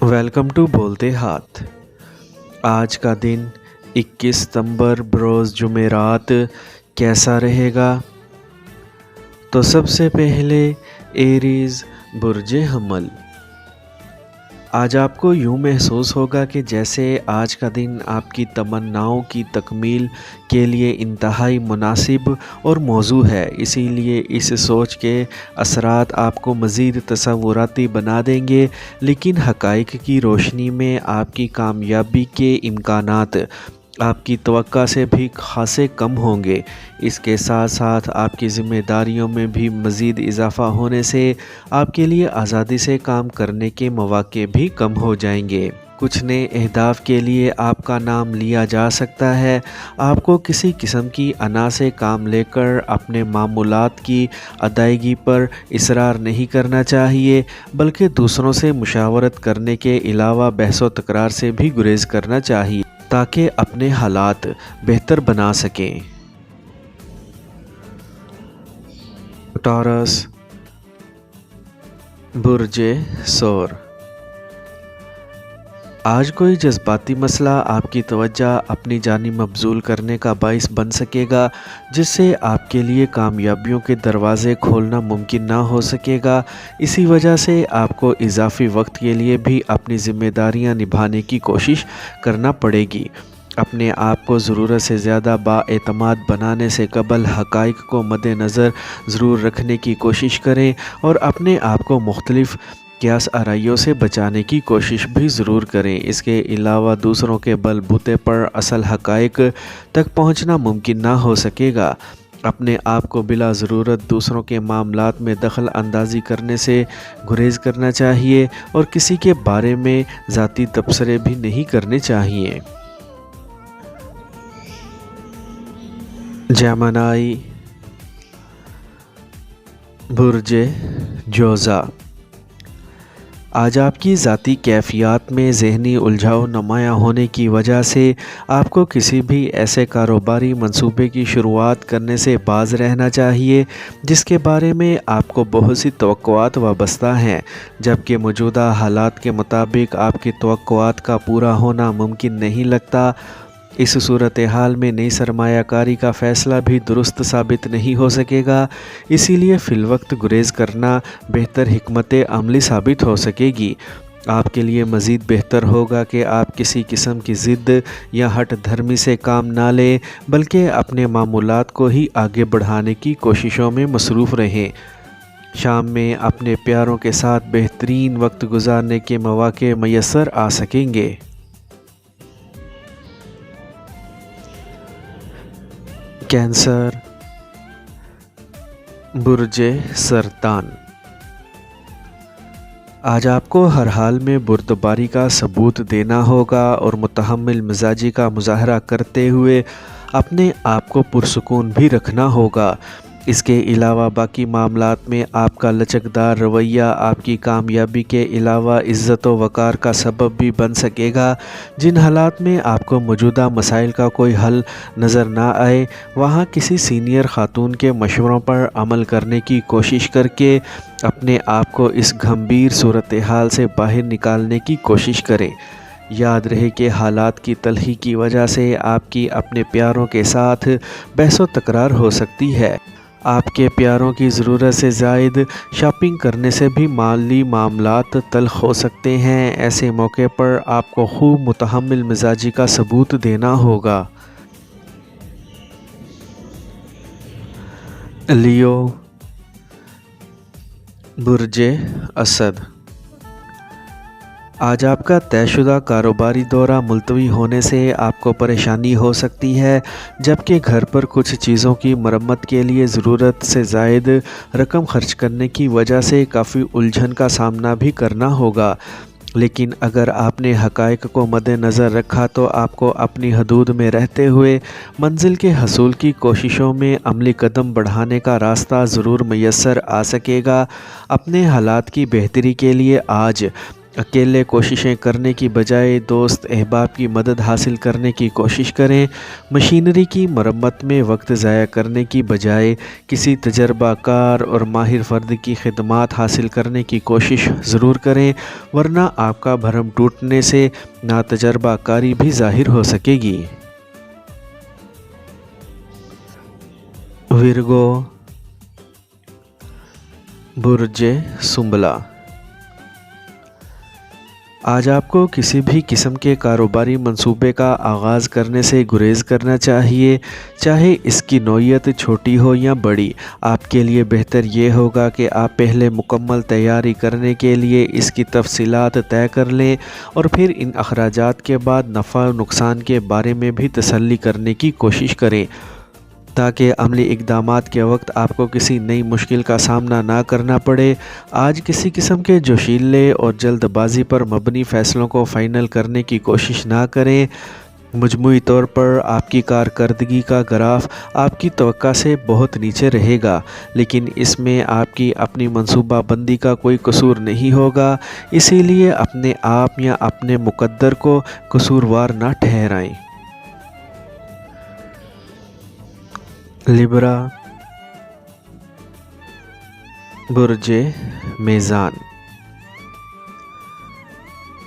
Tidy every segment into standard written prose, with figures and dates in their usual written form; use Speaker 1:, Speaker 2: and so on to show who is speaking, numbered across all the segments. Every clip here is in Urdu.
Speaker 1: ویلکم ٹو بولتے ہاتھ۔ آج کا دن 21 ستمبر بروز جمعرات کیسا رہے گا؟ تو سب سے پہلے ایریز برج حمل۔ آج آپ کو یوں محسوس ہوگا کہ جیسے آج کا دن آپ کی تمناؤں کی تکمیل کے لیے انتہائی مناسب اور موزوں ہے، اسی لیے اس سوچ کے اثرات آپ کو مزید تصوراتی بنا دیں گے، لیکن حقائق کی روشنی میں آپ کی کامیابی کے امکانات آپ کی توقع سے بھی خاصے کم ہوں گے۔ اس کے ساتھ ساتھ آپ کی ذمہ داریوں میں بھی مزید اضافہ ہونے سے آپ کے لیے آزادی سے کام کرنے کے مواقع بھی کم ہو جائیں گے۔ کچھ نئے اہداف کے لیے آپ کا نام لیا جا سکتا ہے۔ آپ کو کسی قسم کی انا سے کام لے کر اپنے معمولات کی ادائیگی پر اصرار نہیں کرنا چاہیے، بلکہ دوسروں سے مشاورت کرنے کے علاوہ بحث و تکرار سے بھی گریز کرنا چاہیے تاکہ اپنے حالات بہتر بنا سکیں۔ ٹورس برج ثور۔ آج کوئی جذباتی مسئلہ آپ کی توجہ اپنی جانب مبذول کرنے کا باعث بن سکے گا، جس سے آپ کے لیے کامیابیوں کے دروازے کھولنا ممکن نہ ہو سکے گا۔ اسی وجہ سے آپ کو اضافی وقت کے لیے بھی اپنی ذمہ داریاں نبھانے کی کوشش کرنا پڑے گی۔ اپنے آپ کو ضرورت سے زیادہ بااعتماد بنانے سے قبل حقائق کو مد نظر ضرور رکھنے کی کوشش کریں اور اپنے آپ کو مختلف قیاس آرائیوں سے بچانے کی کوشش بھی ضرور کریں۔ اس کے علاوہ دوسروں کے بل بوتے پر اصل حقائق تک پہنچنا ممکن نہ ہو سکے گا۔ اپنے آپ کو بلا ضرورت دوسروں کے معاملات میں دخل اندازی کرنے سے گریز کرنا چاہیے اور کسی کے بارے میں ذاتی تبصرے بھی نہیں کرنے چاہیے۔ جیمنائی برج جوزا۔ آج آپ کی ذاتی کیفیات میں ذہنی الجھاؤ نمایاں ہونے کی وجہ سے آپ کو کسی بھی ایسے کاروباری منصوبے کی شروعات کرنے سے باز رہنا چاہیے جس کے بارے میں آپ کو بہت سی توقعات وابستہ ہیں، جبکہ موجودہ حالات کے مطابق آپ کی توقعات کا پورا ہونا ممکن نہیں لگتا۔ اس صورتحال میں نئی سرمایہ کاری کا فیصلہ بھی درست ثابت نہیں ہو سکے گا، اسی لیے فی الوقت گریز کرنا بہتر حکمت عملی ثابت ہو سکے گی۔ آپ کے لیے مزید بہتر ہوگا کہ آپ کسی قسم کی ضد یا ہٹ دھرمی سے کام نہ لیں، بلکہ اپنے معمولات کو ہی آگے بڑھانے کی کوششوں میں مصروف رہیں۔ شام میں اپنے پیاروں کے ساتھ بہترین وقت گزارنے کے مواقع میسر آ سکیں گے۔ کینسر برج سرطان۔ آج آپ کو ہر حال میں بردباری کا ثبوت دینا ہوگا اور متحمل مزاجی کا مظاہرہ کرتے ہوئے اپنے آپ کو پرسکون بھی رکھنا ہوگا۔ اس کے علاوہ باقی معاملات میں آپ کا لچکدار رویہ آپ کی کامیابی کے علاوہ عزت و وقار کا سبب بھی بن سکے گا۔ جن حالات میں آپ کو موجودہ مسائل کا کوئی حل نظر نہ آئے، وہاں کسی سینئر خاتون کے مشوروں پر عمل کرنے کی کوشش کر کے اپنے آپ کو اس گھمبیر صورتحال سے باہر نکالنے کی کوشش کریں۔ یاد رہے کہ حالات کی تلخی کی وجہ سے آپ کی اپنے پیاروں کے ساتھ بحث و تکرار ہو سکتی ہے۔ آپ کے پیاروں کی ضرورت سے زائد شاپنگ کرنے سے بھی مالی معاملات تلخ ہو سکتے ہیں۔ ایسے موقع پر آپ کو خوب متحمل مزاجی کا ثبوت دینا ہوگا۔ لیو برج اسد۔ آج آپ کا طے شدہ کاروباری دورہ ملتوی ہونے سے آپ کو پریشانی ہو سکتی ہے، جبکہ گھر پر کچھ چیزوں کی مرمت کے لیے ضرورت سے زائد رقم خرچ کرنے کی وجہ سے کافی الجھن کا سامنا بھی کرنا ہوگا۔ لیکن اگر آپ نے حقائق کو مد نظر رکھا تو آپ کو اپنی حدود میں رہتے ہوئے منزل کے حصول کی کوششوں میں عملی قدم بڑھانے کا راستہ ضرور میسر آ سکے گا۔ اپنے حالات کی بہتری کے لیے آج اکیلے کوششیں کرنے کی بجائے دوست احباب کی مدد حاصل کرنے کی کوشش کریں۔ مشینری کی مرمت میں وقت ضائع کرنے کی بجائے کسی تجربہ کار اور ماہر فرد کی خدمات حاصل کرنے کی کوشش ضرور کریں، ورنہ آپ کا بھرم ٹوٹنے سے ناتجربہ کاری بھی ظاہر ہو سکے گی۔ ورگو، برج سنبلہ۔ آج آپ کو کسی بھی قسم کے کاروباری منصوبے کا آغاز کرنے سے گریز کرنا چاہیے، چاہے اس کی نوعیت چھوٹی ہو یا بڑی۔ آپ کے لیے بہتر یہ ہوگا کہ آپ پہلے مکمل تیاری کرنے کے لیے اس کی تفصیلات طے کر لیں اور پھر ان اخراجات کے بعد نفع و نقصان کے بارے میں بھی تسلی کرنے کی کوشش کریں، تاکہ عملی اقدامات کے وقت آپ کو کسی نئی مشکل کا سامنا نہ کرنا پڑے۔ آج کسی قسم کے جوشیلے اور جلد بازی پر مبنی فیصلوں کو فائنل کرنے کی کوشش نہ کریں۔ مجموعی طور پر آپ کی کارکردگی کا گراف آپ کی توقع سے بہت نیچے رہے گا، لیکن اس میں آپ کی اپنی منصوبہ بندی کا کوئی قصور نہیں ہوگا، اسی لیے اپنے آپ یا اپنے مقدر کو قصوروار نہ ٹھہرائیں۔ لبرا، برج میزان۔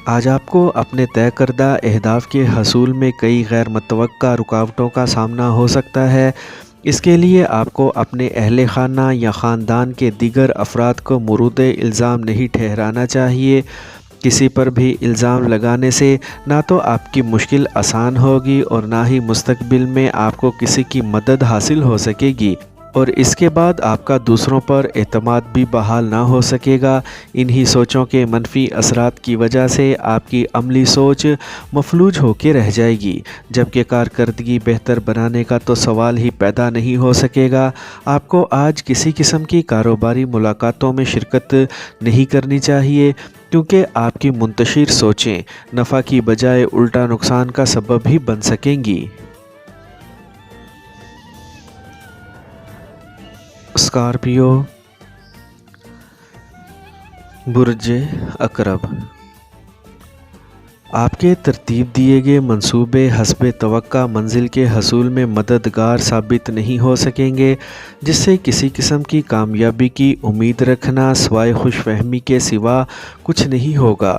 Speaker 1: آج آپ کو اپنے طے کردہ اہداف کے حصول میں کئی غیر متوقع رکاوٹوں کا سامنا ہو سکتا ہے۔ اس کے لیے آپ کو اپنے اہل خانہ یا خاندان کے دیگر افراد کو مورد الزام نہیں ٹھہرانا چاہیے۔ کسی پر بھی الزام لگانے سے نہ تو آپ کی مشکل آسان ہوگی اور نہ ہی مستقبل میں آپ کو کسی کی مدد حاصل ہو سکے گی، اور اس کے بعد آپ کا دوسروں پر اعتماد بھی بحال نہ ہو سکے گا۔ انہی سوچوں کے منفی اثرات کی وجہ سے آپ کی عملی سوچ مفلوج ہو کے رہ جائے گی، جبکہ کارکردگی بہتر بنانے کا تو سوال ہی پیدا نہیں ہو سکے گا۔ آپ کو آج کسی قسم کی کاروباری ملاقاتوں میں شرکت نہیں کرنی چاہیے، کیونکہ آپ کی منتشر سوچیں نفع کی بجائے الٹا نقصان کا سبب ہی بن سکیں گی۔ اسکارپیو، برج عقرب۔ آپ کے ترتیب دیے گئے منصوبے حسب توقع منزل کے حصول میں مددگار ثابت نہیں ہو سکیں گے، جس سے کسی قسم کی کامیابی کی امید رکھنا سوائے خوش فہمی کے سوا کچھ نہیں ہوگا۔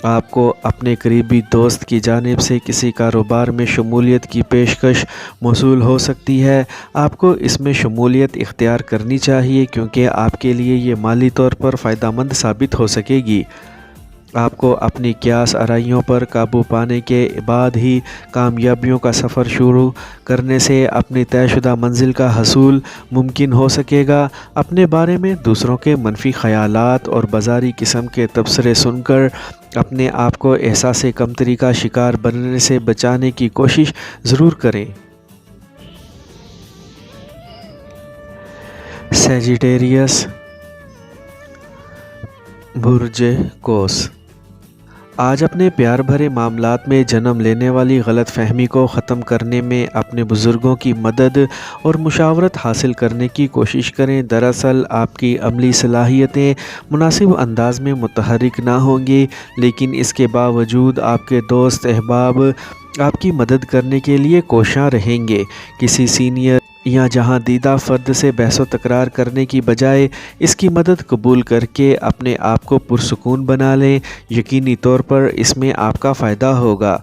Speaker 1: آپ کو اپنے قریبی دوست کی جانب سے کسی کاروبار میں شمولیت کی پیشکش موصول ہو سکتی ہے۔ آپ کو اس میں شمولیت اختیار کرنی چاہیے، کیونکہ آپ کے لیے یہ مالی طور پر فائدہ مند ثابت ہو سکے گی۔ آپ کو اپنی قیاس آرائیوں پر قابو پانے کے بعد ہی کامیابیوں کا سفر شروع کرنے سے اپنی طے شدہ منزل کا حصول ممکن ہو سکے گا۔ اپنے بارے میں دوسروں کے منفی خیالات اور بازاری قسم کے تبصرے سن کر اپنے آپ کو احساس کمتری کا شکار بننے سے بچانے کی کوشش ضرور کریں۔ سیجیٹیریس، برج قوس۔ آج اپنے پیار بھرے معاملات میں جنم لینے والی غلط فہمی کو ختم کرنے میں اپنے بزرگوں کی مدد اور مشاورت حاصل کرنے کی کوشش کریں۔ دراصل آپ کی عملی صلاحیتیں مناسب انداز میں متحرک نہ ہوں گی، لیکن اس کے باوجود آپ کے دوست احباب آپ کی مدد کرنے کے لیے کوشاں رہیں گے۔ کسی سینئر یا جہاں دیدہ فرد سے بحث و تکرار کرنے کی بجائے اس کی مدد قبول کر کے اپنے آپ کو پرسکون بنا لیں۔ یقینی طور پر اس میں آپ کا فائدہ ہوگا۔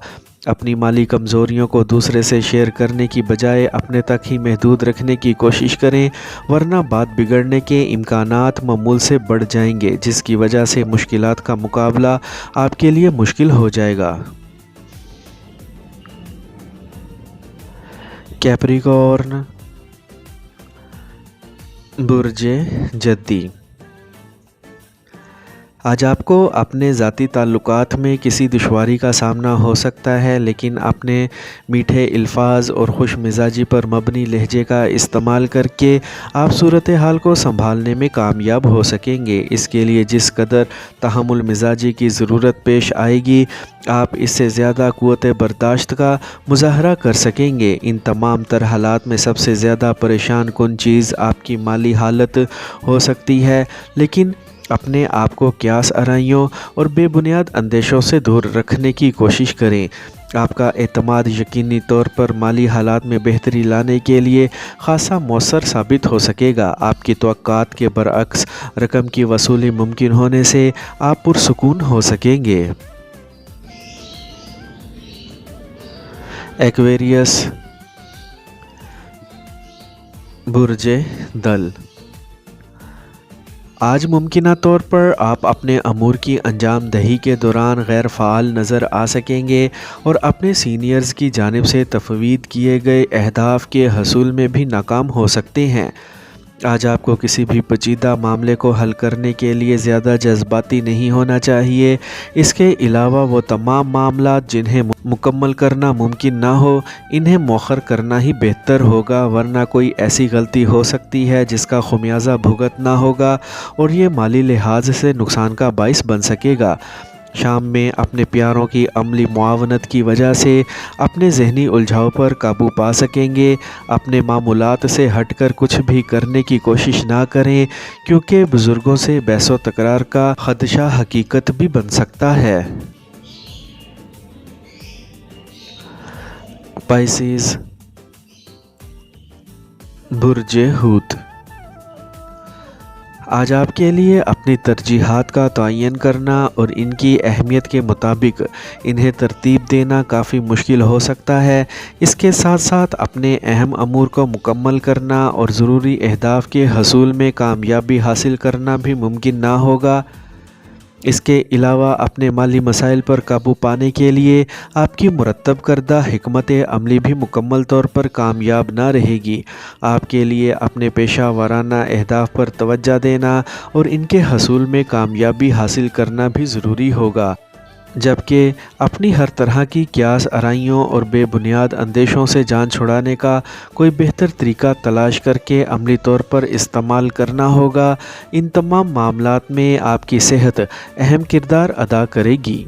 Speaker 1: اپنی مالی کمزوریوں کو دوسرے سے شیئر کرنے کی بجائے اپنے تک ہی محدود رکھنے کی کوشش کریں، ورنہ بات بگڑنے کے امکانات معمول سے بڑھ جائیں گے، جس کی وجہ سے مشکلات کا مقابلہ آپ کے لیے مشکل ہو جائے گا۔ کیپریکارن، برج جدی۔ آج آپ کو اپنے ذاتی تعلقات میں کسی دشواری کا سامنا ہو سکتا ہے، لیکن اپنے میٹھے الفاظ اور خوش مزاجی پر مبنی لہجے کا استعمال کر کے آپ صورتحال کو سنبھالنے میں کامیاب ہو سکیں گے۔ اس کے لیے جس قدر تحمل مزاجی کی ضرورت پیش آئے گی، آپ اس سے زیادہ قوت برداشت کا مظاہرہ کر سکیں گے۔ ان تمام تر حالات میں سب سے زیادہ پریشان کن چیز آپ کی مالی حالت ہو سکتی ہے، لیکن اپنے آپ کو قیاس آرائیوں اور بے بنیاد اندیشوں سے دور رکھنے کی کوشش کریں۔ آپ کا اعتماد یقینی طور پر مالی حالات میں بہتری لانے کے لیے خاصا مؤثر ثابت ہو سکے گا۔ آپ کی توقعات کے برعکس رقم کی وصولی ممکن ہونے سے آپ پرسکون ہو سکیں گے۔ ایکویریس، برج دل۔ آج ممکنہ طور پر آپ اپنے امور کی انجام دہی کے دوران غیر فعال نظر آ سکیں گے اور اپنے سینئرز کی جانب سے تفویض کیے گئے اہداف کے حصول میں بھی ناکام ہو سکتے ہیں۔ آج آپ کو کسی بھی پیچیدہ معاملے کو حل کرنے کے لیے زیادہ جذباتی نہیں ہونا چاہیے۔ اس کے علاوہ وہ تمام معاملات جنہیں مکمل کرنا ممکن نہ ہو، انہیں مؤخر کرنا ہی بہتر ہوگا، ورنہ کوئی ایسی غلطی ہو سکتی ہے جس کا خمیازہ بھگتنا ہوگا اور یہ مالی لحاظ سے نقصان کا باعث بن سکے گا۔ شام میں اپنے پیاروں کی عملی معاونت کی وجہ سے اپنے ذہنی الجھاؤ پر قابو پا سکیں گے۔ اپنے معمولات سے ہٹ کر کچھ بھی کرنے کی کوشش نہ کریں، کیونکہ بزرگوں سے بحث و تکرار کا خدشہ حقیقت بھی بن سکتا ہے۔ پائسیز، برج حوت۔ آج آپ کے لیے اپنی ترجیحات کا تعین کرنا اور ان کی اہمیت کے مطابق انہیں ترتیب دینا کافی مشکل ہو سکتا ہے۔ اس کے ساتھ ساتھ اپنے اہم امور کو مکمل کرنا اور ضروری اہداف کے حصول میں کامیابی حاصل کرنا بھی ممکن نہ ہوگا۔ اس کے علاوہ اپنے مالی مسائل پر قابو پانے کے لیے آپ کی مرتب کردہ حکمت عملی بھی مکمل طور پر کامیاب نہ رہے گی۔ آپ کے لیے اپنے پیشہ ورانہ اہداف پر توجہ دینا اور ان کے حصول میں کامیابی حاصل کرنا بھی ضروری ہوگا، جبکہ اپنی ہر طرح کی قیاس آرائیوں اور بے بنیاد اندیشوں سے جان چھڑانے کا کوئی بہتر طریقہ تلاش کر کے عملی طور پر استعمال کرنا ہوگا۔ ان تمام معاملات میں آپ کی صحت اہم کردار ادا کرے گی۔